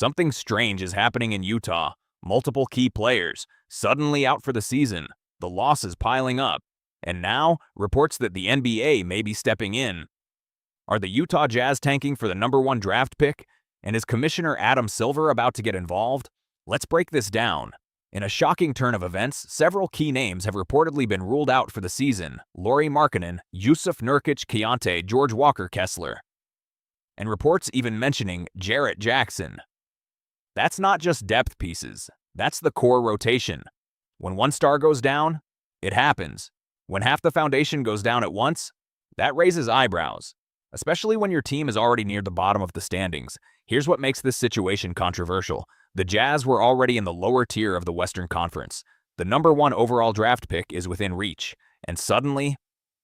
Something strange is happening in Utah. Multiple key players suddenly out for the season, the losses piling up, and now reports that the NBA may be stepping in. Are the Utah Jazz tanking for the #1 draft pick? And is Commissioner Adam Silver about to get involved? Let's break this down. In a shocking turn of events, several key names have reportedly been ruled out for the season: Lauri Markkanen, Yusuf Nurkic, Keontae, George Walker Kessler, and reports even mentioning Jarrett Jackson. That's not just depth pieces, that's the core rotation. When one star goes down, it happens. When half the foundation goes down at once, that raises eyebrows, especially when your team is already near the bottom of the standings. Here's what makes this situation controversial. The Jazz were already in the lower tier of the Western Conference. The #1 overall draft pick is within reach, and suddenly,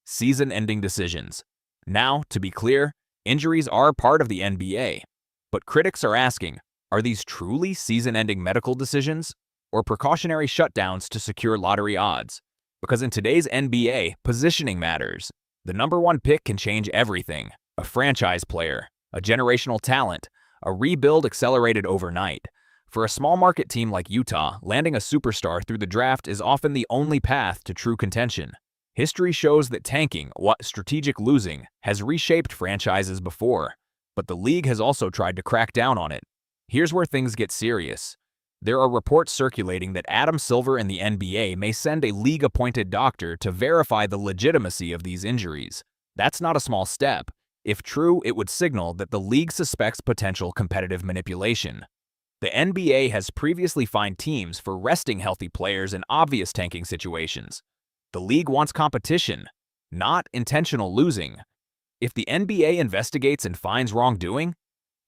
season-ending decisions. Now, to be clear, injuries are part of the NBA, but critics are asking, are these truly season-ending medical decisions or precautionary shutdowns to secure lottery odds? Because in today's NBA, positioning matters. The #1 pick can change everything. A franchise player, a generational talent, a rebuild accelerated overnight. For a small market team like Utah, landing a superstar through the draft is often the only path to true contention. History shows that tanking, what strategic losing, has reshaped franchises before, but the league has also tried to crack down on it. Here's where things get serious. There are reports circulating that Adam Silver and the NBA may send a league-appointed doctor to verify the legitimacy of these injuries. That's not a small step. If true, it would signal that the league suspects potential competitive manipulation. The NBA has previously fined teams for resting healthy players in obvious tanking situations. The league wants competition, not intentional losing. If the NBA investigates and finds wrongdoing,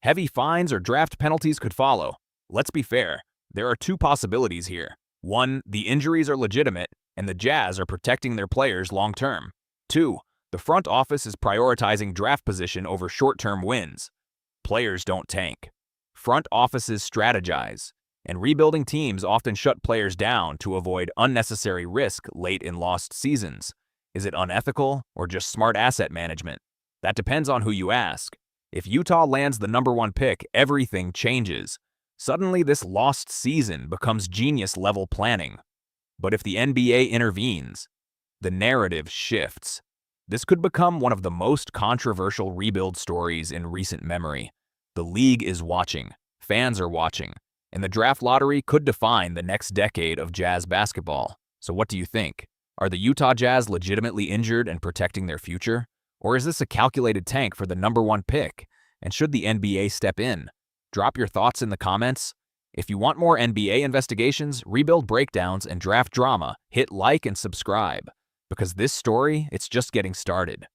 heavy fines or draft penalties could follow. Let's be fair, there are two possibilities here. One, the injuries are legitimate, and the Jazz are protecting their players long-term. Two, the front office is prioritizing draft position over short-term wins. Players don't tank. Front offices strategize, and rebuilding teams often shut players down to avoid unnecessary risk late in lost seasons. Is it unethical or just smart asset management? That depends on who you ask. If Utah lands the #1 pick, everything changes. Suddenly, this lost season becomes genius-level planning. But if the NBA intervenes, the narrative shifts. This could become one of the most controversial rebuild stories in recent memory. The league is watching, fans are watching, and the draft lottery could define the next decade of Jazz basketball. So what do you think? Are the Utah Jazz legitimately injured and protecting their future? Or is this a calculated tank for the #1 pick? And should the NBA step in? Drop your thoughts in the comments. If you want more NBA investigations, rebuild breakdowns, and draft drama, hit like and subscribe. Because this story, it's just getting started.